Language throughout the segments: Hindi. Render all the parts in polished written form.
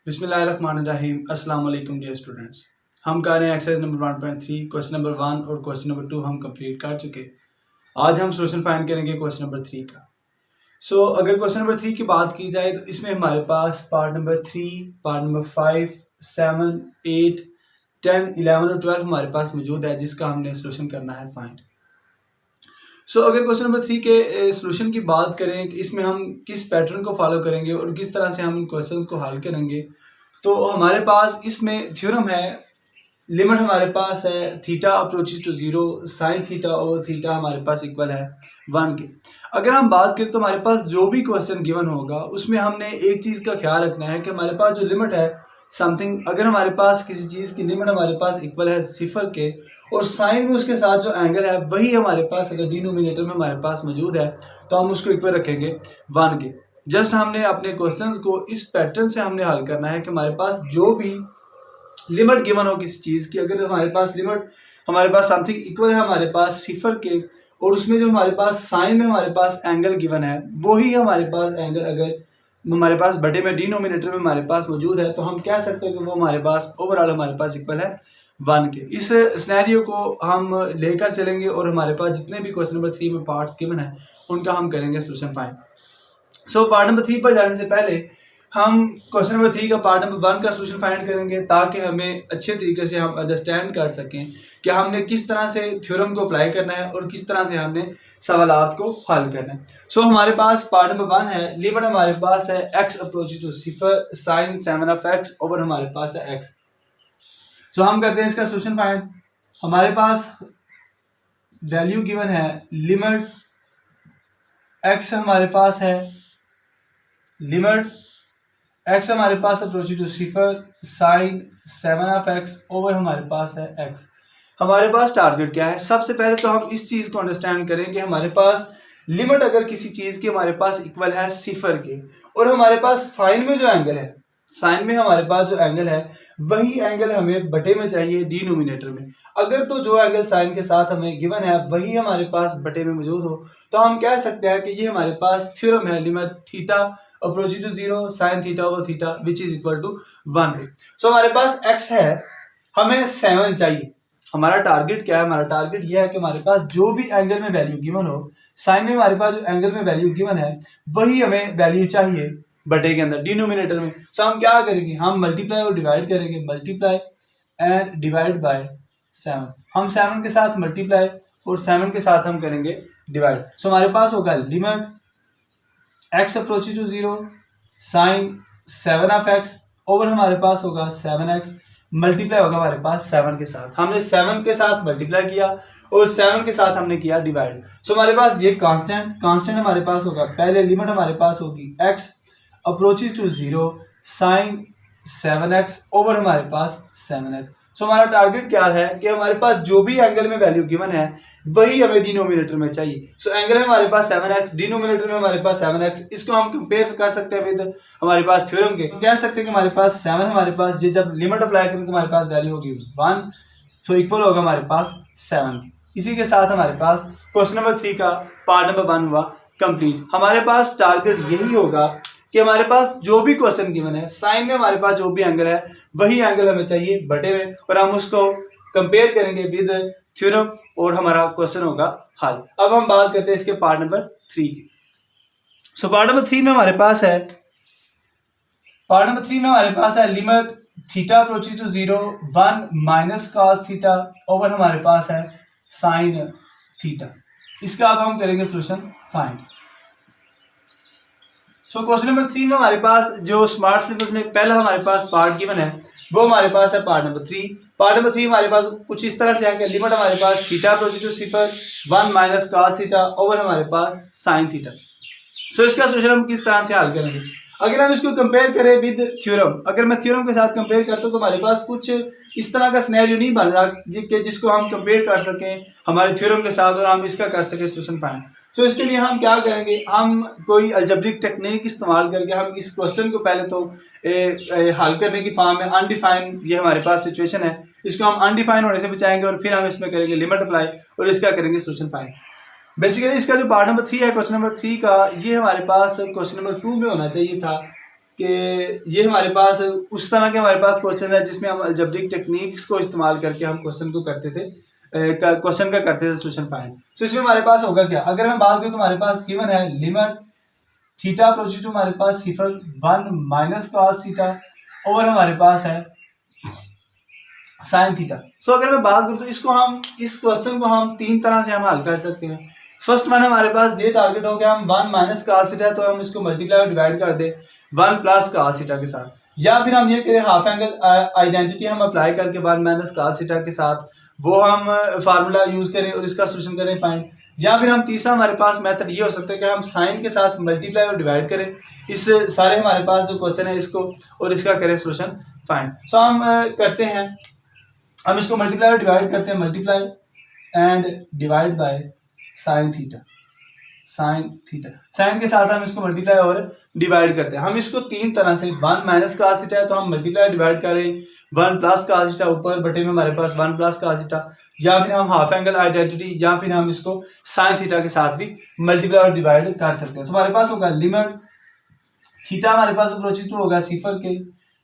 बिस्मिल्लाहिर्रहमानिर्रहीम। अस्सलाम वालेकुम डियर स्टूडेंट्स। हम कर रहे हैं एक्सरसाइज नंबर 1.3 क्वेश्चन नंबर 1 और क्वेश्चन नंबर 2 हम कंप्लीट कर चुके। आज हम सोल्यूशन फाइंड करेंगे क्वेश्चन नंबर 3 का। अगर क्वेश्चन नंबर 3 की बात की जाए तो इसमें हमारे पास पार्ट नंबर 3, पार्ट नंबर 5, 7, 8, 10, 11 और 12 हमारे पास मौजूद है जिसका हमने सोल्यूशन करना है फाइंड। अगर क्वेश्चन नंबर 3 के सोल्यूशन की बात करें कि इसमें हम किस पैटर्न को फॉलो करेंगे और किस तरह से हम इन क्वेश्चंस को हल करेंगे, तो हमारे पास इसमें थ्योरम है। लिमिट हमारे पास है theta approaches to 0 sine theta over theta हमारे पास इक्वल है 1 के। अगर हम बात करें तो हमारे पास जो भी क्वेश्चन गिवन होगा उसमें हमने एक चीज़ का ख्याल रखना है कि हमारे पास जो लिमिट है समथिंग, अगर हमारे पास किसी चीज़ की लिमिट हमारे पास इक्वल है 0 के और साइन में उसके साथ जो एंगल है वही हमारे पास अगर डिनोमिनेटर में हमारे पास मौजूद है तो हम उसको इक्वल रखेंगे 1 के। जस्ट हमने अपने क्वेश्चंस को इस पैटर्न से हमने हल करना है कि हमारे पास जो भी लिमिट गिवन हो किसी चीज़ की, अगर हमारे पास लिमिट हमारे पास समथिंग इक्वल है हमारे पास 0 के और उसमें जो हमारे पास साइन में हमारे पास एंगल गिवन है वही हमारे पास एंगल अगर हमारे पास बटे में डिनोमिनेटर में हमारे पास मौजूद है तो हम कह सकते हैं कि वो हमारे पास ओवरऑल हमारे पास इक्वल है 1 के। इस सिनेरियो को हम लेकर चलेंगे और हमारे पास जितने भी क्वेश्चन नंबर 3 में पार्ट्स गिवन है उनका हम करेंगे सोल्यूशन फाइंड। पार्ट नंबर 3 पर जाने से पहले हम क्वेश्चन नंबर 3 का पार्ट नंबर 1 का सोल्यूशन फाइंड करेंगे ताकि हमें अच्छे तरीके से हम अंडरस्टैंड कर सकें कि हमने किस तरह से थ्योरम को अप्लाई करना है और किस तरह से हमने सवालात को हल करना है। हमारे पास पार्ट नंबर 1 है, लिमिट हमारे पास है x approaches to 0 sine 7 of x over हमारे पास है x। हम करते हैं इसका सोल्यूशन फाइंड। हमारे पास वैल्यू गिवन है लिमिट x हमारे पास है, लिमिट x हमारे पास approaches to 0 sine 7 of x over हमारे पास है x। हमारे पास टारगेट क्या है? सबसे पहले तो हम इस चीज़ को अंडरस्टैंड करें कि हमारे पास लिमिट अगर किसी चीज़ की हमारे पास इक्वल है 0 के और हमारे पास साइन में जो एंगल है, साइन में हमारे पास जो एंगल है वही एंगल हमें बटे में चाहिए डिनोमिनेटर में। अगर तो जो एंगल साइन के साथ हमें गिवन है वही हमारे पास बटे में मौजूद हो तो हम कह सकते हैं कि ये हमारे पास थ्योरम है limit theta approaches to 0 sine theta over theta which is equal to 1। हमारे पास x है, हमें 7 चाहिए। हमारा टारगेट क्या है? हमारा टारगेट यह है कि हमारे पास जो भी एंगल में वैल्यू गिवन हो, साइन में हमारे पास जो एंगल में वैल्यू गिवन है वही हमें वैल्यू चाहिए बटे के अंदर डिनोमिनेटर में। हम क्या करेंगे? हम मल्टीप्लाई और डिवाइड करेंगे, मल्टीप्लाई एंड डिवाइड बाय 7। हम 7 के साथ मल्टीप्लाई और 7 के साथ हम करेंगे डिवाइड। हमारे पास होगा limit x approaches to 0 sine 7 of x over हमारे पास होगा 7x मल्टीप्लाई होगा हमारे पास 7 के साथ। हमने 7 के साथ मल्टीप्लाई किया और 7 के साथ हमने किया डिवाइड। हमारे पास ये कांस्टेंट हमारे पास होगा। पहले लिमिट हमारे पास होगी x approaches to 0 sine 7x over हमारे पास 7x। हमारा टारगेट क्या है कि हमारे पास जो भी एंगल में वैल्यू गिवन है वही हमें डिनोमिनेटर में चाहिए। एंगल है हमारे पास 7x, डिनोमिनेटर में हमारे पास 7x। इसको हम कंपेयर कर सकते हैं विद हमारे पास थ्योरम के। कह सकते हैं कि हमारे पास 7 हमारे पास जब लिमिट अप्लाई करें तो हमारे पास वैल्यू होगी 1, इक्वल होगा हमारे पास 7। इसी के साथ हमारे पास क्वेश्चन नंबर 3 का पार्ट नंबर 1 हुआ कंप्लीट। हमारे पास टारगेट यही होगा कि हमारे पास जो भी क्वेश्चन गिवन है, साइन में हमारे पास जो भी एंगल है वही एंगल हमें चाहिए बटे में और हम उसको कंपेयर करेंगे विद थ्योरम और हमारा क्वेश्चन होगा हल। अब हम बात करते हैं इसके पार्ट नंबर 3 की। पार्ट नंबर 3 में हमारे पास है, पार्ट नंबर 3 में हमारे पास है limit theta approaches to 0 1 minus cos theta over हमारे पास है साइन थीटा। इसका अब हम करेंगे सोल्यूशन फाइंड। क्वेश्चन नंबर 3 में हमारे पास जो स्मार्ट सिलेबस में पहला हमारे पास पार्ट गिवन है वो हमारे पास है पार्ट नंबर 3। पार्ट नंबर 3 हमारे पास कुछ इस तरह से है कि लिमिट हमारे पास theta approaches to 0 1 minus cos theta over हमारे पास साइन थीटा। इसका सोल्यूशन हम किस तरह से हल करेंगे? अगर हम इसको कंपेयर करें विद थ्योरम, अगर मैं थ्योरम के साथ कंपेयर करता हूँ तो हमारे पास कुछ इस तरह का सिनेरियो नहीं बन रहा जिसको हम कंपेयर कर सकें हमारे थ्योरम के साथ और हम इसका कर सकें सोल्यूशन फाइंड। इसके लिए हम क्या करेंगे? हम कोई अलजेब्रिक टेक्निक इस्तेमाल करके हम इस क्वेश्चन को पहले तो हल करने की फॉर्म में अनडिफाइन, ये हमारे पास सिचुएशन है, इसको हम अनडिफाइन होने से बचाएंगे और फिर हम इसमें करेंगे लिमिट अप्लाई और इसका करेंगे सोल्यूशन फाइंड। बेसिकली इसका जो पार्ट नंबर 3 है क्वेश्चन नंबर 3 का, ये हमारे पास क्वेश्चन नंबर 2 में होना चाहिए था कि ये हमारे पास उस तरह के हमारे पास क्वेश्चन है जिसमें हम अलजेब्रिक टेक्निक्स को इस्तेमाल करके हम क्वेश्चन को करते थे, क्वेश्चन का करते थे सोल्यूशन फाइंड। सो इसमें हमारे पास होगा क्या, अगर मैं बात करूँ तो हमारे पास गिवन है लिमिट थीटा अप्रोच टू हमारे पास 1 माइनस कॉस थीटा और हमारे पास है साइन थीटा। सो अगर मैं बात करूँ तो इस क्वेश्चन को हम तीन तरह से हम हल कर सकते हैं। फर्स्ट वन हमारे पास ये टारगेट हो गया हम 1 माइनस कॉस थीटा, तो हम इसको मल्टीप्लाई और डिवाइड कर दे 1 प्लस कॉस थीटा के साथ, या फिर हम ये करें हाफ एंगल आइडेंटिटी हम अप्लाई करके 1 माइनस कॉस थीटा के साथ वो हम फार्मूला यूज करें और इसका सोल्यूशन करें फाइंड, या फिर हम तीसरा हमारे पास मेथड ये हो सकता है कि हम साइन के साथ मल्टीप्लाई और डिवाइड करें इस सारे हमारे पास जो क्वेश्चन है इसको और इसका करें सोल्यूशन फाइंड। सो हम करते हैं, हम इसको मल्टीप्लाई और डिवाइड करते हैं, multiply and divide by sine theta, sine के साथ हम इसको मल्टीप्लाई और डिवाइड करते हैं। हम इसको तीन तरह से 1 माइनस कॉस थीटा है तो हम मल्टीप्लाई डिवाइड करें 1 प्लस कॉस थीटा, ऊपर बटे में हमारे पास 1 प्लस कॉस थीटा, या फिर हम हाफ एंगल आइडेंटिटी, या फिर हम इसको साइन थीटा के साथ भी मल्टीप्लाई और डिवाइड कर सकते हैं। तो हमारे पास होगा लिमिट थीटा हमारे पास अप्रोचेस टू होगा 0 के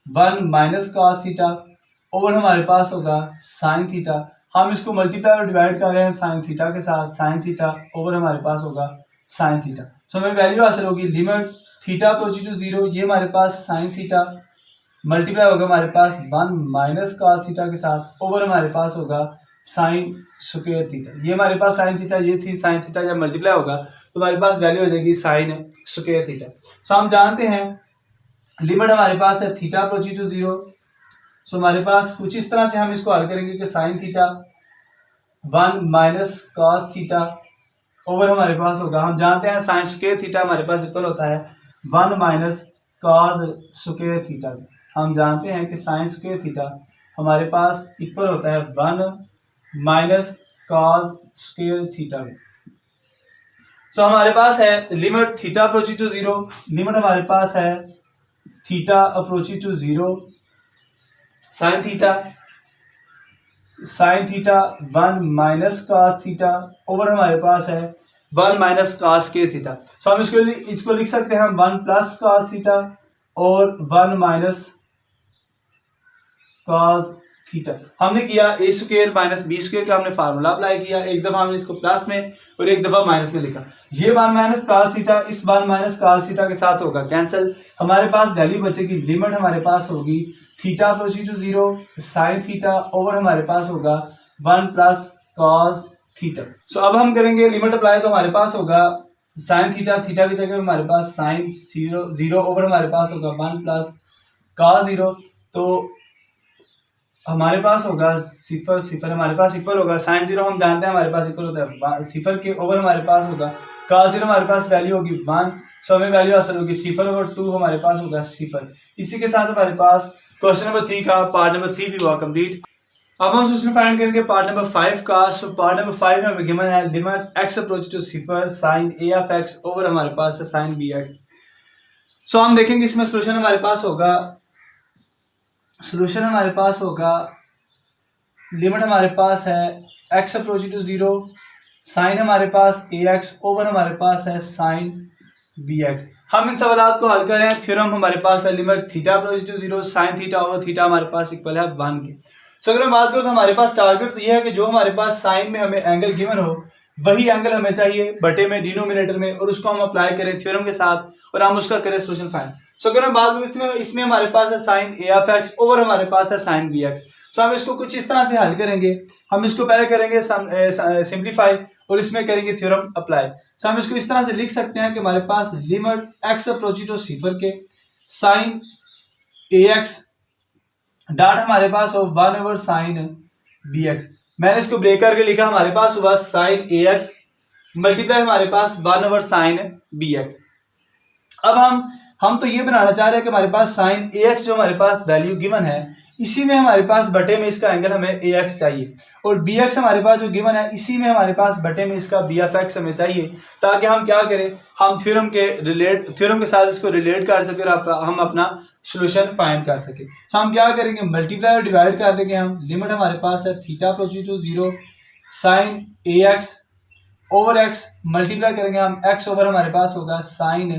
1 माइनस कॉस थीटा और हमारे पास होगा साइन थीटा, हम इसको मल्टीप्लाई और डिवाइड कर रहे हैं साइन थीटा के साथ, साइन थीटा और हमारे पास होगा साइन थीटा। सो हमें वैल्यू हासिल होगी लिमिट थीटा अप्रोच टू 0, ये हमारे पास साइन थीटा मल्टीप्लाई होगा हमारे पास 1 माइनस कॉस थीटा के साथ और हमारे पास होगा साइन स्क्वायर थीटा, ये हमारे पास साइन थीटा, ये थी साइन थीटा, जब मल्टीप्लाई होगा तो हमारे पास वैल्यू हो जाएगी साइन स्क्वायर थीटा। सो हम जानते हैं लिमिट हमारे पास है थीटा अप्रोच टू 0। सो हमारे पास कुछ इस तरह से हम इसको हल करेंगे कि sign theta 1 minus cos theta over हमारे पास होगा, हम जानते हैं साइन स्क्वायर थीटा हमारे पास इक्वल होता है 1 माइनस कॉस स्क्वायर थीटा। हम जानते हैं कि साइन स्क्वायर थीटा हमारे पास इक्वल होता है 1 minus cos square theta. So हमारे पास है limit theta approach to 0, limit हमारे पास है theta approach to 0 sine theta 1 minus cos theta over हमारे पास है 1 माइनस कॉस के थीटा। सो हम इसको लिख सकते हैं हम 1 प्लस कॉस थीटा और 1 माइनस कॉस थीटा। हमने किया ए स्क्वायर माइनस बी स्क्वायर का हमने फार्मूला अप्लाई किया, एक दफा हमने इसको प्लस में और एक दफा माइनस में लिखा। ये 1 माइनस कॉस थीटा इस 1 माइनस कॉस थीटा के साथ होगा कैंसिल, हमारे पास वैल्यू बचेगी लिमिट हमारे पास होगी theta approach to 0 sine theta over हमारे पास होगा 1 प्लस कॉस थीटा। सो अब हम करेंगे लिमिट अप्लाई, तो हमारे पास होगा साइन थीटा, थीटा की जगह हमारे पास साइन 0 ओवर हमारे पास होगा 1 प्लस कॉस 0, तो हमारे पास होगा 0 हमारे पास इक्वल होगा साइन 0, हम जानते हैं हमारे पास इक्वल होता है 0 के ओवर हमारे पास होगा कॉस 0, हमारे पास वैल्यू होगी 1। सो हमें वैल्यू हासिल होगी 0 ओवर 2 हमारे पास होगा 0। इसी के साथ हमारे पास क्वेश्चन नंबर 3 का पार्ट नंबर 3 भी हुआ कंप्लीट। अब हम सोल्यूशन फाइंड करेंगे पार्ट नंबर 5 का। सो पार्ट नंबर 5 में गिवन है limit x approach to 0 sine a of x over हमारे पास है साइन bx। सो हम देखेंगे इसमें सोल्यूशन हमारे पास होगा लिमिट हमारे पास है x अप्रोच टू 0 साइन हमारे पास ax ओवर हमारे पास है साइन bx। हम इन सवालों को हल कर रहे हैं, थ्योरम हमारे पास है limit theta approach to 0 sine theta over theta हमारे पास इक्वल है 1 के। सो अगर मैं बात करूँ तो हमारे पास टारगेट तो ये है कि जो हमारे पास साइन में हमें एंगल गिवन हो वही एंगल हमें चाहिए बटे में डिनोमिनेटर में, और उसको हम अप्लाई करें थ्योरम के साथ और हम उसका करें सोल्यूशन फाइंड। सो अगर मैं बात करूँ इसमें हमारे पास है sine a of x over हमारे पास है साइन bx। सो हम इसको कुछ इस तरह से हल करेंगे, हम इसको पहले करेंगे सिंप्लीफाई और इसमें करेंगे थ्योरम अप्लाई। सो हम इसको इस तरह से लिख सकते हैं कि हमारे पास लिमिट x अप्रोच टू 0 के साइन ax डॉट हमारे पास हो 1 ओवर साइन bx। मैंने इसको ब्रेक करके लिखा, हमारे पास हुआ साइन ax मल्टीप्लाई हमारे पास 1 ओवर साइन bx। अब हम तो ये बनाना चाह रहे हैं कि हमारे पास साइन ax जो हमारे पास वैल्यू गिवन है इसी में हमारे पास बटे में इसका एंगल हमें ax चाहिए, और bx हमारे पास जो गिवन है इसी में हमारे पास बटे में इसका b ऑफ x हमें चाहिए, ताकि हम क्या करें, हम थ्योरम के साथ इसको रिलेट कर सके और हम अपना सोल्यूशन फाइंड कर सके। तो हम क्या करेंगे, मल्टीप्लाई और डिवाइड कर देंगे हम। लिमिट हमारे पास है theta approach to 0 sine ax over x, multiply करेंगे हम x ओवर हमारे पास होगा साइन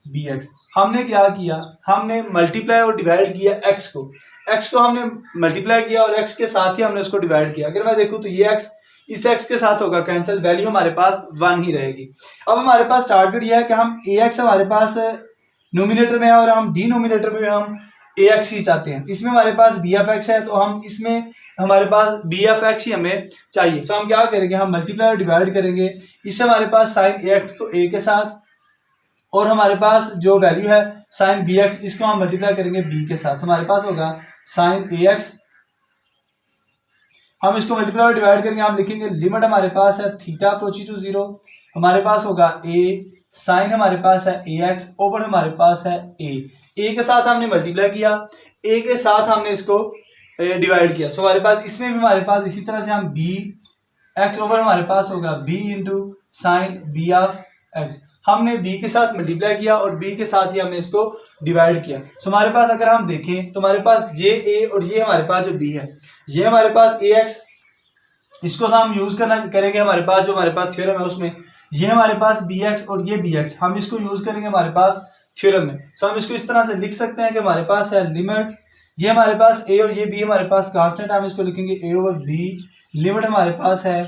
बी एक्स। हमने क्या किया, हमने मल्टीप्लाई और डिवाइड किया एक्स को हमने मल्टीप्लाई किया और एक्स के साथ ही हमने उसको डिवाइड किया। अगर मैं देखूं तो ये एक्स इस एक्स के साथ होगा कैंसिल, वैल्यू हमारे पास 1 ही रहेगी। अब हमारे पास टारगेट यह है कि हम ए एक्स हमारे पास नोमिनेटर में है और हम डिनोमिनेटर में हम ए एक्स ही चाहते हैं। इसमें हमारे पास बी एफ एक्स है तो हम इसमें हमारे पास बी एफ एक्स ही हमें चाहिए। तो हम क्या करेंगे, हम मल्टीप्लाई और डिवाइड करेंगे। इससे हमारे पास साइन ए एक्स को ए के साथ और हमारे पास जो वैल्यू है साइन बी एक्स इसको हम मल्टीप्लाई करेंगे बी के साथ। तो हमारे पास होगा साइन ए एक्स, हम इसको मल्टीप्लाई और डिवाइड करेंगे, हम लिखेंगे लिमिट हमारे पास है थीटा अप्रोचिंग टू 0, हमारे पास होगा ए, साइन हमारे पास है ए एक्स ओवर हमारे पास है ए के साथ हमने मल्टीप्लाई किया, ए के साथ हमने इसको डिवाइड किया। सो हमारे पास इसमें भी हमारे पास इसी तरह से हम बी एक्स ओवर हमारे पास होगा B into sine B of x. हमने b के साथ मल्टीप्लाई किया और b के साथ ही हमने इसको डिवाइड किया। सो हमारे पास अगर हम देखें तो हमारे पास ये a और ये हमारे पास जो b है, ये हमारे पास ax, इसको हम यूज करेंगे हमारे पास जो हमारे पास थ्योरम है उसमें, ये हमारे पास bx और ये bx हम इसको यूज करेंगे हमारे पास थ्योरम में। सो हम इसको इस तरह से लिख सकते हैं कि हमारे पास है लिमिट, ये हमारे पास a और ये b हमारे पास कांस्टेंट, हम इसको लिखेंगे a ओवर b, लिमिट हमारे पास है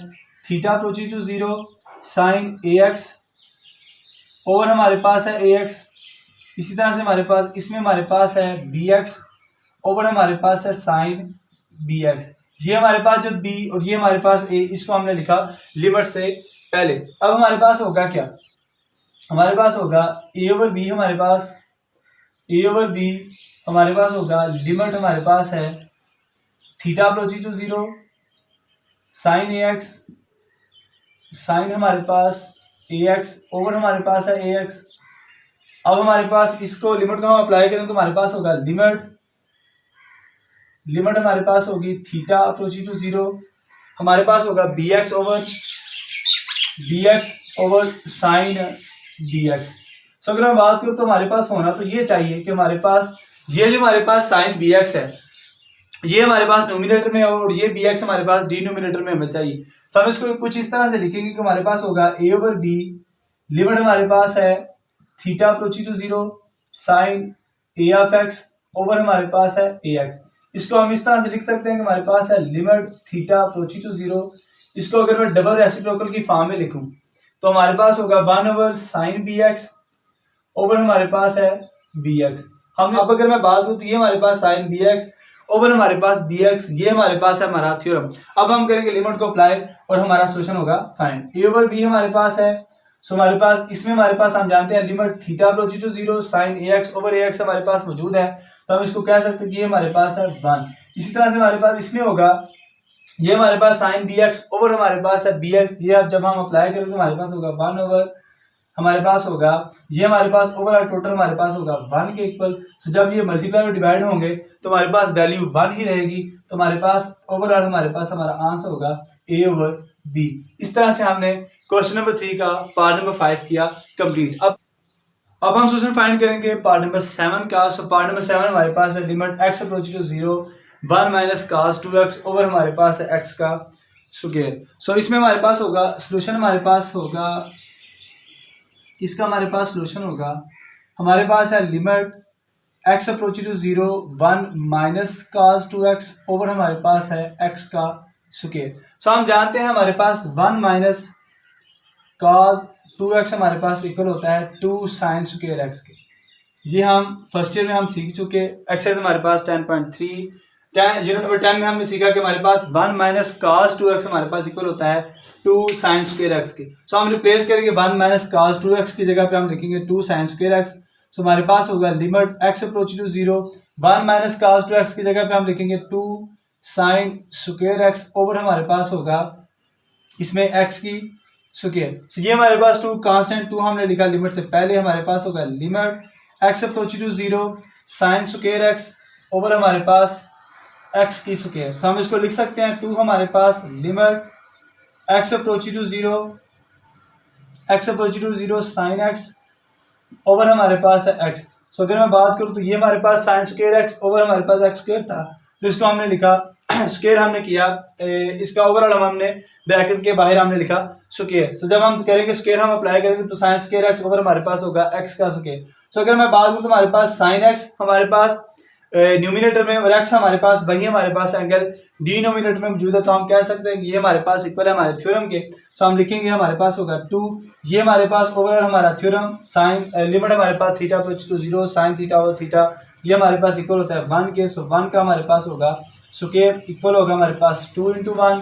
theta approaching to 0 sine ax और हमारे पास है ए एक्स। इसी तरह से हमारे पास इसमें हमारे पास है बी एक्स ओवर हमारे पास है साइन बी एक्स। ये हमारे पास जो बी और ये हमारे पास ए, इसको हमने लिखा लिमिट से पहले। अब हमारे पास होगा क्या, हमारे पास होगा ए ओवर बी, हमारे पास ए ओवर बी हमारे पास होगा लिमिट हमारे पास है theta approaching to 0 sine A x, sine हमारे पास ए एक्स ओवर हमारे पास है ए एक्स। अब हमारे पास इसको लिमिट को हम अप्लाई करें तो हमारे पास होगा लिमिट हमारे पास होगी थीटा अप्रोचिंग टू 0, हमारे पास होगा b x over sine b x. So अगर मैं बात करूँ तो हमारे पास होना तो ये चाहिए कि हमारे पास ये जो हमारे पास साइन बी एक्स है ये हमारे पास नोमिनेटर में और ये बी एक्स हमारे पास डिनोमिनेटर में हमें चाहिए। तो हम इसको कुछ इस तरह से लिखेंगे कि हमारे पास होगा ए ओवर बी, लिमिट हमारे पास है theta approaching to 0 sine A of x over हमारे पास है ए एक्स। इसको हम इस तरह से लिख सकते हैं कि हमारे पास है लिमिट थीटा अप्रोचिंग टू 0। इसको अगर मैं डबल रेसिप्रोकल की फॉर्म में लिखूं तो हमारे पास होगा 1 over sine b x over हमारे पास है बी एक्स। हम अब अगर मैं बात करूँ तो ये हमारे पास साइन बी एक्स ओवर हमारे पास बी एक्स, ये हमारे पास है हमारा थ्योरम। अब हम करेंगे लिमिट को अप्लाई और हमारा सोल्यूशन होगा फाइंड। ए ओवर बी हमारे पास है, सो हमारे पास इसमें हमारे पास हम जानते हैं limit theta approaching to 0 sine A x over a x हमारे पास मौजूद है, तो हम इसको कह सकते हैं कि ये हमारे पास है 1। इसी तरह से हमारे पास इसमें होगा ये हमारे पास साइन बी एक्स ओवर हमारे पास है बी एक्स, ये अब जब हम अप्लाई करेंगे तो हमारे पास होगा 1 ओवर हमारे पास होगा ये हमारे पास ओवरऑल टोटल हमारे पास होगा 1 के इक्वल। सो जब ये मल्टीप्लाई और डिवाइड होंगे तो हमारे पास वैल्यू 1 ही रहेगी, तो हमारे पास ओवरऑल हमारे पास हमारा आंसर होगा ए ओवर बी। इस तरह से हमने क्वेश्चन नंबर 3 का पार्ट नंबर 5 किया कंप्लीट। अब हम सोल्यूशन फाइंड करेंगे पार्ट नंबर 7 का। सो पार्ट नंबर 7 हमारे पास है limit x approaching to 0 1 minus cos 2x over हमारे पास है x का स्क्वायर। सो इसमें हमारे पास होगा सोल्यूशन, हमारे पास होगा इसका हमारे पास सोल्यूशन होगा हमारे पास है limit x approaching to 0 1 minus cos 2x over हमारे पास है x का स्क्वायर। सो हम जानते हैं हमारे पास 1 माइनस cos 2x हमारे पास इक्वल होता है 2 साइन स्क्वायर x के। ये हम फर्स्ट ईयर में हम सीख चुके। एक्सरसाइज हमारे पास 10.3 यूनिट नंबर 10 में हमने सीखा कि हमारे पास 1 माइनस cos 2x हमारे पास इक्वल होता है 2 साइन स्क्वायर एक्स के। सो हम रिप्लेस करेंगे 1 माइनस cos 2x की जगह पे हम लिखेंगे 2 साइन स्क्वायर एक्स। सो हमारे पास होगा limit x approaching to 0 1 minus cos 2x की जगह पे हम लिखेंगे 2 साइन स्क्वायर एक्स ओवर हमारे पास होगा इसमें x की स्क्वायर। सो ये हमारे पास 2 कांस्टेंट 2 हमने लिखा लिमिट से पहले, हमारे पास होगा limit x approaching to 0 sine square x over हमारे पास x की स्क्वायर। सो हम इसको लिख सकते हैं 2 हमारे पास limit x approaching to 0 sine x over हमारे पास है x। सो अगर मैं बात करूँ तो ये हमारे पास साइन स्क्वायर x ओवर हमारे पास x स्क्वायर था, तो इसको हमने लिखा स्क्वायर हमने किया, इसका ओवरऑल हमने ब्रैकेट के बाहर हमने लिखा स्क्वायर। सो जब हम करेंगे स्क्वायर हम अप्लाई करेंगे तो साइन स्क्वायर एक्स ओवर हमारे पास होगा एक्स का स्क्वायर। सो अगर मैं बात करूँ तो हमारे पास साइन एक्स हमारे पास न्यूमिनेटर में और एक्स हमारे पास वही हमारे पास एंगल डिनोमिनेटर में मौजूद है, तो हम कह सकते हैं कि ये हमारे पास इक्वल है हमारे थ्योरम के। सो हम लिखेंगे हमारे पास होगा 2, ये हमारे पास ओवरऑल हमारा थ्योरम साइन लिमिट हमारे पास theta approach to 0 sine theta over theta, ये हमारे पास इक्वल होता है 1 के। सो 1 का हमारे पास होगा स्क्वायर इक्वल होगा हमारे पास 2 × 1,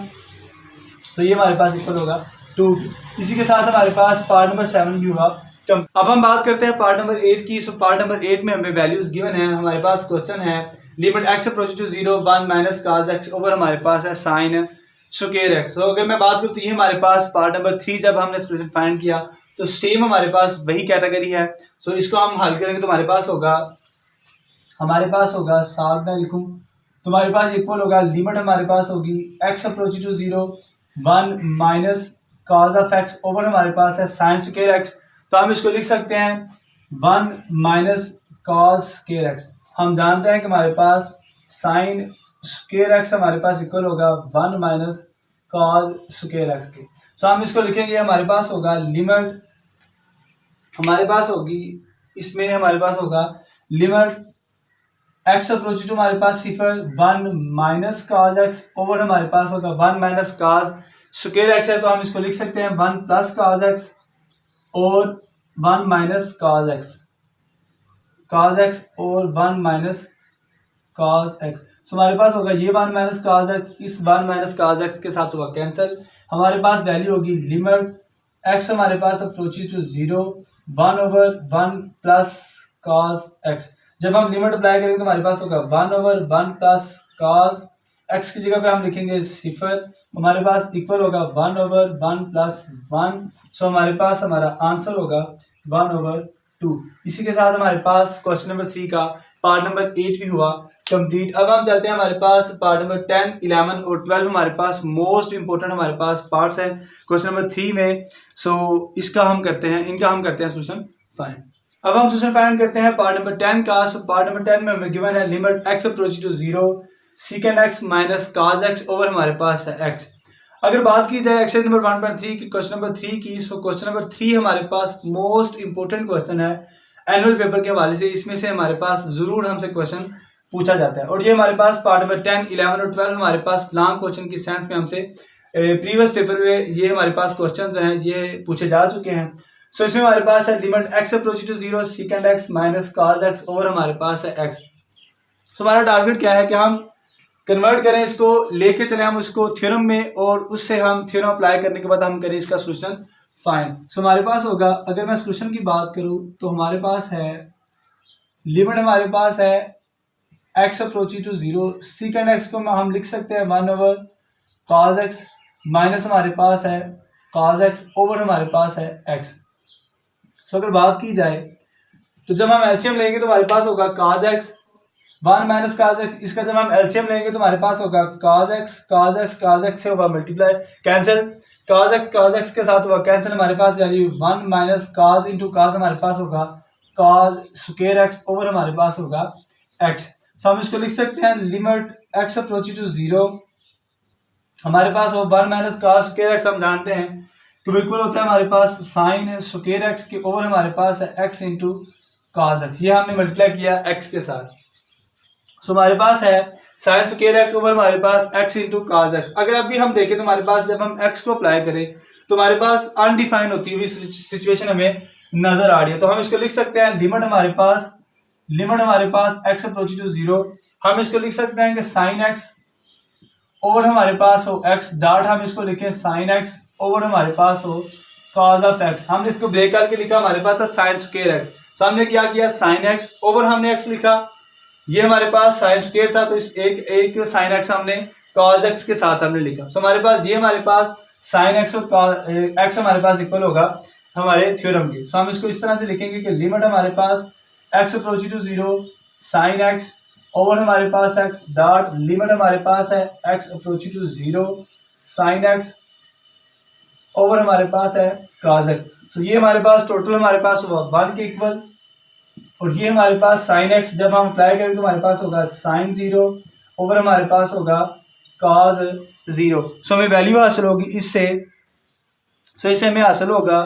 सो ये हमारे पास इक्वल होगा 2। इसी के साथ हमारे पास पार्ट नंबर 7 भी हुआ। अब हम बात करते हैं पार्ट नंबर 8 की। सो पार्ट नंबर 8 में हमें वैल्यूज गिवन है, हमारे पास क्वेश्चन है limit x approach to 0 1 minus cos x over हमारे पास है साइन स्क्वायर x। तो अगर मैं बात करूँ तो ये हमारे पास पार्ट नंबर 3 जब हमने सोल्यूशन फाइंड किया तो सेम हमारे पास वही कैटेगरी है। सो इसको हम हल करेंगे तो हमारे पास होगा साथ में लिखूँ तो हमारे पास इक्वल होगा लिमिट हमारे पास होगी x approach to 0 1 minus cos of x over हमारे पास है साइन स्क्वायर x। तो हम इसको लिख सकते हैं 1 माइनस cos स्क्वायर x। हम जानते हैं कि हमारे पास साइन स्क्वायर x हमारे पास इक्वल होगा 1 माइनस cos स्क्वायर x के। सो हम इसको लिखेंगे हमारे पास होगा लिमिट हमारे पास होगी इसमें हमारे पास होगा लिमिट x अप्रोच टू हमारे पास सिफर 1 माइनस cos x ओवर हमारे पास होगा 1 माइनस cos स्क्वायर x है, तो हम इसको लिख सकते हैं 1 प्लस cos x और 1 माइनस cos x और 1 माइनस cos x। सो हमारे पास होगा ये 1 माइनस cos x इस 1 माइनस cos x के साथ होगा कैंसिल। हमारे पास वैल्यू होगी लिमिट x हमारे पास approaches to 0 1 over 1 plus cos x। जब हम लिमिट अप्लाई करेंगे तो हमारे पास होगा 1 ओवर 1 प्लस cos x की जगह पे हम लिखेंगे सिफर, हमारे पास इक्वल होगा 1 ओवर 1 प्लस 1। सो हमारे पास हमारा आंसर होगा 1 ओवर 2। इसी के साथ हमारे पास क्वेश्चन नंबर 3 का पार्ट नंबर 8 भी हुआ कंप्लीट। अब हम चलते हैं हमारे पास पार्ट नंबर 10 11 और 12 हमारे पास मोस्ट इंपॉर्टेंट हमारे पास पार्ट्स हैं क्वेश्चन नंबर 3 में। सो इनका हम करते हैं सोल्यूशन फाइंड। अब हम सोल्यूशन फाइंड करते हैं पार्ट नंबर 10 का। सो पार्ट नंबर 10 में हमें गिवन है limit x approach to 0 second x minus cos x over हमारे पास है x। अगर बात की जाए एक्सरसाइज नंबर 1.3 की क्वेश्चन नंबर 3 की, सो क्वेश्चन नंबर 3 हमारे पास मोस्ट इंपोर्टेंट क्वेश्चन है एनुअल पेपर के हवाले से। इसमें से हमारे पास जरूर हमसे क्वेश्चन पूछा जाता है और ये हमारे पास पार्ट नंबर 10 11 और 12 हमारे पास लॉन्ग क्वेश्चन की सेंस में हमसे प्रीवियस पेपर में ये हमारे पास क्वेश्चन जो हैं ये पूछे जा चुके हैं। सो इसमें हमारे पास है limit x approach to 0 second x minus cos x over हमारे पास है x। सो हमारा टारगेट क्या है कि हम कन्वर्ट करें इसको, लेके चले हम उसको थ्योरम में और उससे हम थ्योरम अप्लाई करने के बाद हम करें इसका सोल्यूशन फाइंड। सो हमारे पास होगा, अगर मैं सोल्यूशन की बात करूं तो हमारे पास है लिमिट हमारे पास है x approach to 0 second x को हम लिख सकते हैं 1 ओवर cos x माइनस हमारे पास है cos x ओवर हमारे पास है x। सो अगर बात की जाए तो जब हम एलसीएम लेंगे तो हमारे पास होगा cos x 1 minus cos x, इसका जब हम एलसीएम लेंगे तो हमारे पास होगा cos x से होगा मल्टीप्लाई कैंसिल, cos x के साथ होगा कैंसिल, हमारे पास value 1 minus cos into cos हमारे पास होगा cos स्क्वायर x ओवर हमारे पास होगा x। सो हम इसको लिख सकते हैं लिमिट x अप्रोच टू 0 हमारे पास हो 1 माइनस cos स्क्वायर x, हम जानते हैं कि बिल्कुल होता है हमारे पास साइन स्क्वायर x के ओवर हमारे पास है x इंटू cos x, ये हमने मल्टीप्लाई किया x के साथ। सो हमारे पास है साइन स्क्वायर x ओवर हमारे पास x इंटू cos x। अगर अभी हम देखें तो हमारे पास जब हम x को अप्लाई करें तो हमारे पास अनडिफाइंड होती हुई सिचुएशन हमें नजर आ रही है, तो हम इसको लिख सकते हैं लिमिट हमारे पास x अप्रोच टू 0, हम इसको लिख सकते हैं कि साइन x ओवर हमारे पास हो x डॉट, हम इसको लिखें साइन x ओवर हमारे पास हो cos ऑफ x। हमने इसको ब्रेक करके लिखा, हमारे पास था साइन स्क्वायर x। सो हमने क्या किया साइन x ओवर हमने x लिखा, ये हमारे पास साइन स्क्वायर था तो इस एक साइन x हमने cos x के साथ हमने लिखा। सो हमारे पास ये हमारे पास साइन x और x हमारे पास इक्वल होगा हमारे थ्योरम के। सो हम इसको इस तरह से लिखेंगे कि लिमिट हमारे पास x approach to 0 sine x over हमारे पास x डॉट लिमिट हमारे पास है x approach to 0 sine x over हमारे पास है cos x। सो ये हमारे पास टोटल हमारे पास हुआ 1 के इक्वल और ये हमारे पास साइन x जब हम अप्लाई करेंगे तो हमारे पास होगा साइन 0 ओवर हमारे पास होगा cos 0। सो हमें वैल्यू हासिल होगी इससे, सो इससे हमें हासिल होगा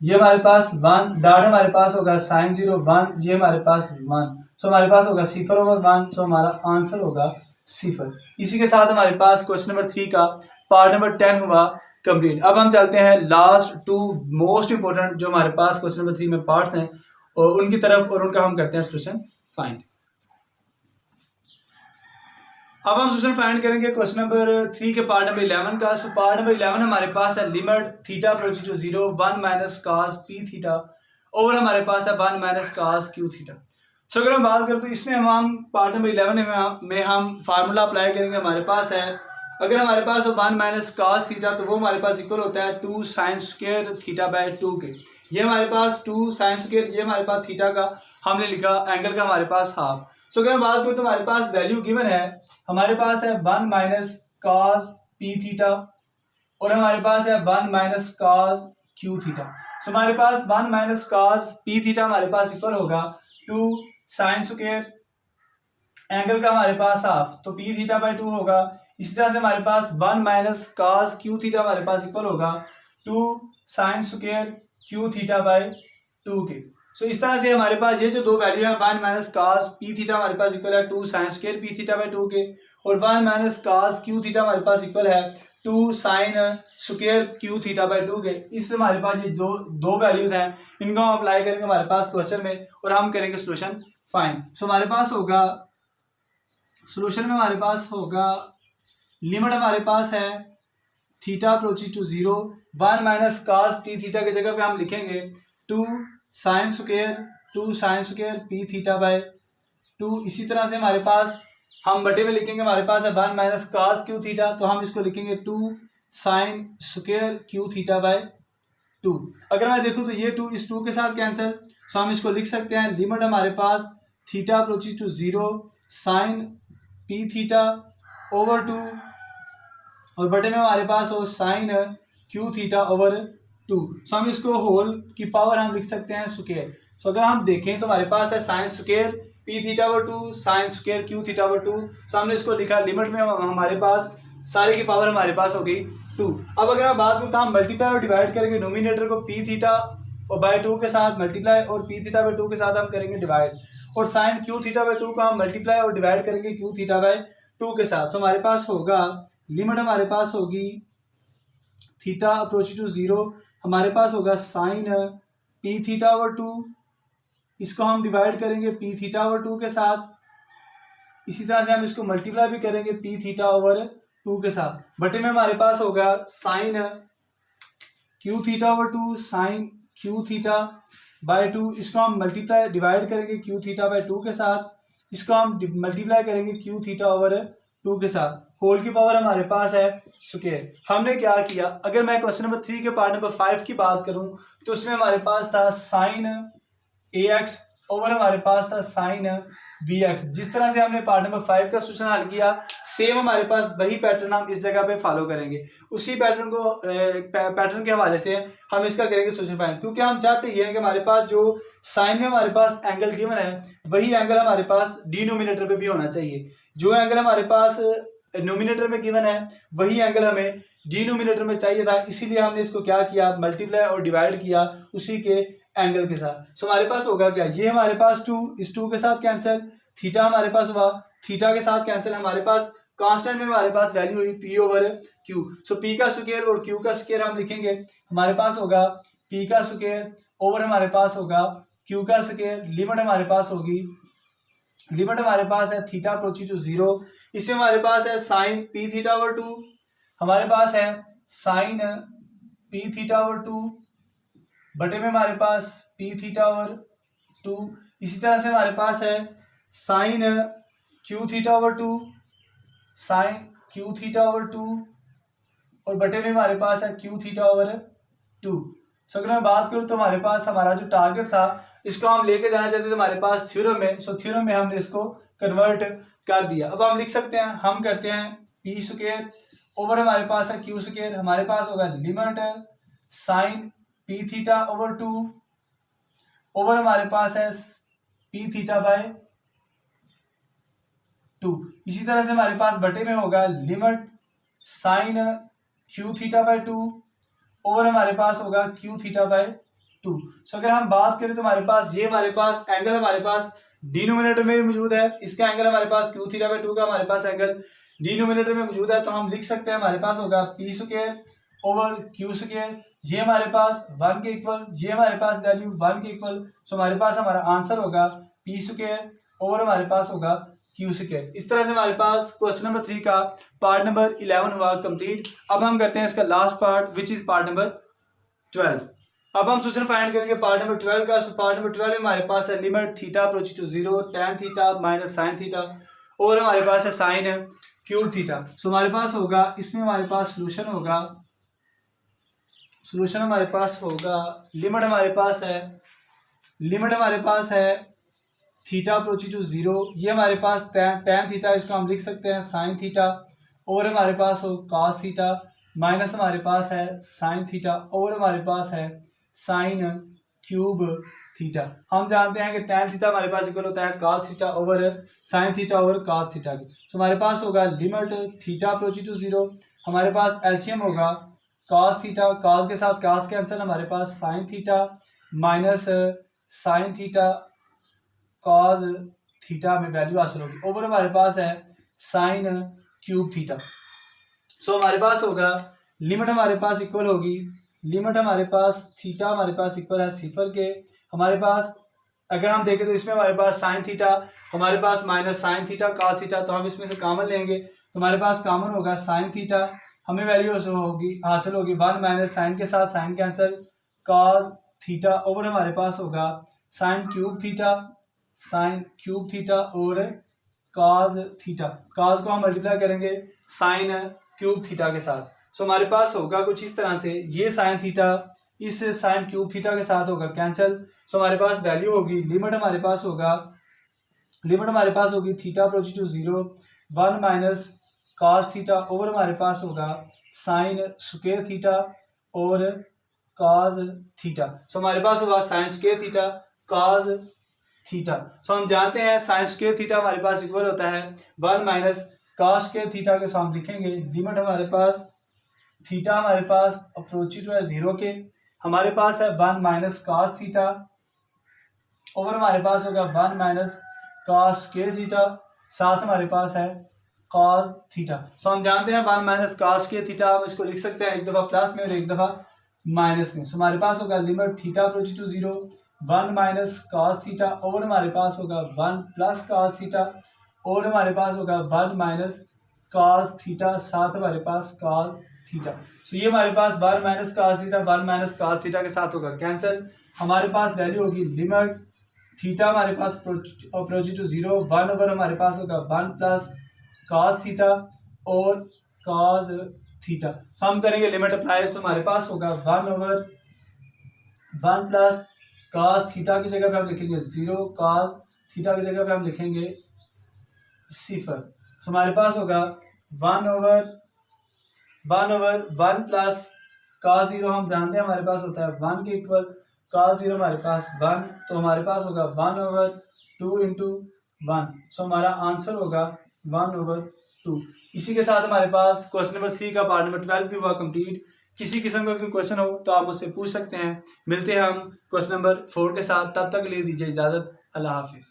ये हमारे पास 1, डॉट हमारे पास होगा sin 0 1, ये हमारे पास 1, सो हमारे पास होगा 0/1, सो हमारा आंसर होगा 0। इसी के साथ हमारे पास क्वेश्चन नंबर 3 का पार्ट नंबर 10 हुआ कंप्लीट। अब हम चलते हैं लास्ट 2 मोस्ट इंपोर्टेंट जो हमारे पास क्वेश्चन नंबर 3 में पार्ट्स हैं और उनकी तरफ, और उनका हम करते हैं सोल्यूशन फाइंड। अब हम सोल्यूशन फाइंड करेंगे क्वेश्चन नंबर 3 के पार्ट नंबर 11 का। सो पार्ट नंबर 11 हमारे पास है limit theta approaching to 0 1 minus cos p theta और हमारे पास है 1 minus cos q theta. So अगर हम बात करें तो इसमें हम पार्ट नंबर 11 में हम फार्मूला अप्लाई करेंगे। हमारे पास है, अगर हमारे पास 1 माइनस cos थीटा तो वो हमारे पास इक्वल होता है 2 sin स्क्वायर थीटा बाय 2 के। ये हमारे पास 2 sin स्क्वायर, ये हमारे पास थीटा का हमने लिखा एंगल का हमारे पास हाफ। सो अगर हम बात करें तो हमारे पास वैल्यू गिवन है, हमारे पास है 1 माइनस cos p थीटा और हमारे पास है 1 minus cos q theta. So हमारे पास 1 माइनस cos p थीटा हमारे पास इक्वल होगा 2 sin स्क्वायर एंगल का हमारे पास हाफ, तो p थीटा बाय 2 होगा। इसी तरह से हमारे पास 1 माइनस cos q थीटा हमारे पास इक्वल होगा 2 sin square q theta by 2 के। सो इस तरह से हमारे पास ये जो दो वैल्यू है 1 माइनस cos p थीटा हमारे पास इक्वल है 2 sin square p theta by 2 के, और 1 माइनस cos q थीटा हमारे पास इक्वल है 2 sin square q theta by 2 के। इस हमारे पास ये जो दो वैल्यूज हैं इनको हम अप्लाई करेंगे हमारे पास क्वेश्चन में और हम करेंगे सोल्यूशन फाइंड। सो हमारे पास होगा सोल्यूशन में हमारे पास होगा लिमिट हमारे पास है theta approaching to 0 1 minus cos p theta की जगह पे हम लिखेंगे 2 sin square p theta by 2। इसी तरह से हमारे पास हम बटे में लिखेंगे, हमारे पास है 1 माइनस cos q थीटा, तो हम इसको लिखेंगे 2 sin square q theta by 2। अगर मैं देखूं तो ये 2 इस 2 के साथ कैंसिल, सो हम इसको लिख सकते हैं लिमिट हमारे पास theta approaching to 0 sin p theta over 2 और बटे में हमारे पास हो sin q theta over 2। So हम इसको होल की पावर हम लिख सकते हैं स्क्वायर। सो अगर हम देखें तो हमारे पास है sin square p theta over 2 sin square q theta over 2। सो हमने इसको लिखा लिमिट में हमारे पास सारे की पावर हमारे पास हो गई 2। अब अगर हम बात करें तो हम मल्टीप्लाई और डिवाइड करेंगे नोमिनेटर को p थीटा और बाय 2 के साथ मल्टीप्लाई और p थीटा बाय 2 के साथ हम करेंगे डिवाइड, और sin q थीटा बाय 2 को हम मल्टीप्लाई और डिवाइड करेंगे q थीटा बाय 2 के साथ। तो हमारे पास होगा लिमिट हमारे पास होगी थीटा अप्रोचिंग टू 0, हमारे पास होगा sin p थीटा ओवर 2, इसको हम डिवाइड करेंगे p थीटा ओवर 2 के साथ। इसी तरह से हम इसको मल्टीप्लाई भी करेंगे p थीटा ओवर 2 के साथ। बटे में हमारे पास होगा sin q theta over 2 sin q theta by 2, इसको हम मल्टीप्लाई डिवाइड करेंगे q थीटा बाय 2 के साथ, इसको हम मल्टीप्लाई करेंगे q थीटा ओवर 2 के साथ। होल की पावर हमारे पास है स्क्वायर। हमने क्या किया, अगर मैं क्वेश्चन नंबर 3 के पार्ट नंबर 5 की बात करूं तो उसमें हमारे पास था sin ax ओवर हमारे पास था sin bx। जिस तरह से हमने पार्ट नंबर 5 का सोल्यूशन हल किया सेम हमारे पास वही पैटर्न हम इस जगह पे फॉलो करेंगे। उसी पैटर्न को पैटर्न के हवाले से हम इसका करेंगे सोल्यूशन फाइंड, क्योंकि हम चाहते ये हैं कि हमारे पास जो साइन में हमारे पास एंगल गिवन है वही एंगल हमारे पास डिनोमिनेटर पे भी होना चाहिए। जो एंगल हमारे पास नोमिनेटर में गिवन है वही एंगल हमें डिनोमिनेटर में चाहिए था, इसीलिए हमने इसको क्या किया मल्टीप्लाई और डिवाइड किया उसी के एंगल के साथ। सो हमारे पास होगा क्या, ये हमारे पास 2 इस 2 के साथ कैंसिल, थीटा हमारे पास हुआ थीटा के साथ कैंसिल, हमारे पास कांस्टेंट में हमारे पास वैल्यू हुई p ओवर q। सो p का स्क्वायर और q का स्क्वायर हम लिखेंगे, हमारे पास होगा p का स्क्वायर ओवर हमारे पास होगा q का स्क्वायर। लिमिट हमारे पास होगी, लिमिट हमारे पास है थीटा अप्रोचिंग टू 0, इसमें हमारे पास है साइन p थीटा ओवर 2, हमारे पास है साइन p थीटा ओवर 2 बटे में हमारे पास p थीटा ओवर 2। इसी तरह से हमारे पास है sine q theta over 2, sine q theta over 2 और बटे में हमारे पास है q थीटा ओवर 2। सो अगर मैं बात करूँ तो हमारे पास हमारा जो टारगेट था इसको हम लेके जाना चाहते थे हमारे पास थ्योरम में। सो थ्योरम में हमने इसको कन्वर्ट कर दिया। अब हम लिख सकते हैं, हम करते हैं p स्क्वायर ओवर हमारे पास है q स्क्वायर, हमारे पास होगा limit sine p theta over 2 over हमारे पास है p थीटा बाय 2। इसी तरह से हमारे पास बटे में होगा limit sine q theta by 2 और हमारे पास होगा क्यू थीटा बाई 2। सो अगर हम बात करें तो हमारे पास एंगल हमारे पास डिनोमिनेटर में भी मौजूद है, इसका एंगल हमारे पास क्यू थीटा बाई 2 का हमारे पास एंगल डिनोमिनेटर में मौजूद है, तो हम लिख सकते हैं हमारे पास होगा P square over Q square, ये हमारे पास 1 के इक्वल, ये हमारे पास वैल्यू 1 के इक्वल। सो हमारे पास हमारा आंसर होगा पी स्क्वायर ओवर हमारे पास होगा क्यू स्क्वायर। इस तरह से हमारे पास क्वेश्चन नंबर 3 का पार्ट नंबर 11 हुआ कंप्लीट। अब हम करते हैं इसका last part which is part number 12। अब हम सोल्यूशन फाइंड करेंगे पार्ट नंबर 12 का। पार्ट नंबर 12 में हमारे पास है limit theta approach to 0 tan theta minus sine theta और हमारे पास है साइन क्यूब थीटा। सो हमारे पास होगा इसमें हमारे पास सोल्यूशन हमारे पास होगा लिमिट हमारे पास है थीटा अप्रोच टू 0, ये हमारे पास tan थीटा, इसको हम लिख सकते हैं साइन थीटा और हमारे पास हो cos थीटा माइनस हमारे पास है साइन थीटा और हमारे पास है साइन क्यूब थीटा। हम जानते हैं कि tan थीटा हमारे पास इक्वल होता है cos theta over sign theta over cos theta की। तो हमारे पास होगा लिमिट थीटा अप्रोच टू 0, हमारे पास एलसीएम होगा cos थीटा, cos के साथ cos कैंसिल, हमारे पास sine theta minus sine theta cos theta में वैल्यू हासिल होगी ओवर हमारे पास है साइन क्यूब थीटा। सो हमारे पास होगा लिमिट हमारे पास इक्वल होगी, लिमिट हमारे पास थीटा हमारे पास इक्वल है 0 के। हमारे पास अगर हम देखें तो इसमें हमारे पास साइन थीटा, हमारे पास minus sine theta cos theta, तो हम इसमें से कॉमन लेंगे तो हमारे पास कॉमन होगा साइन थीटा, हमें वैल्यू हासिल होगी 1 माइनस साइन के साथ sine cancel cos theta over हमारे पास होगा साइन क्यूब थीटा और cos थीटा। cos को हम मल्टीप्लाई करेंगे साइन क्यूब थीटा के साथ। सो हमारे पास होगा कुछ इस तरह से, ये साइन थीटा इस साइन क्यूब थीटा के साथ होगा कैंसिल। सो हमारे पास वैल्यू होगी लिमिट हमारे पास होगी theta approach to 0 1 minus cos theta over हमारे पास होगा साइन स्क्वायर थीटा और cos थीटा। सो हमारे पास होगा sine square theta cos theta. सो हम जानते हैं साइन स्क्वायर थीटा हमारे पास इक्वल होता है 1 माइनस cos स्क्वायर थीटा के, सो हम लिखेंगे लिमिट हमारे पास थीटा हमारे पास अप्रोच टू है 0 के, हमारे पास है 1 माइनस cos थीटा ओवर हमारे पास होगा 1 माइनस cos स्क्वायर थीटा, साथ हमारे पास है cos थीटा। सो हम जानते हैं 1 माइनस cos स्क्वायर थीटा, हम इसको लिख सकते हैं एक दफ़ा प्लस में और एक दफ़ा माइनस में। सो हमारे पास होगा limit theta approach to 0 1 minus cos theta और हमारे पास होगा 1 प्लस cos थीटा और हमारे पास होगा 1 माइनस cos थीटा, साथ हमारे पास cos थीटा। सो ये हमारे पास 1 minus cos theta 1 minus cos theta के साथ होगा कैंसिल। हमारे पास वैल्यू होगी लिमिट थीटा हमारे पास अप्रोच टू 0 1 ओवर हमारे पास होगा 1 प्लस cos थीटा और cos थीटा। सो हम करेंगे लिमिट अप्लाई, सो हमारे पास होगा 1 ओवर 1 प्लस cos थीटा की जगह पे हम लिखेंगे 0, cos थीटा की जगह पे हम लिखेंगे 0। सो हमारे पास होगा 1 ओवर 1 प्लस cos 0, हम जानते हैं हमारे पास होता है 1 के इक्वल, cos 0 हमारे पास 1, तो हमारे पास होगा 1 ओवर 2 इंटू 1। सो हमारा आंसर होगा 1 ओवर 2। इसी के साथ हमारे पास क्वेश्चन नंबर 3 का पार्ट नंबर 12 भी हुआ कंप्लीट। किसी किस्म का कोई क्वेश्चन हो तो आप मुझसे पूछ सकते हैं। मिलते हैं हम क्वेश्चन नंबर 4 के साथ, तब तक ले दीजिए इजाज़त। अल्लाह हाफिज़।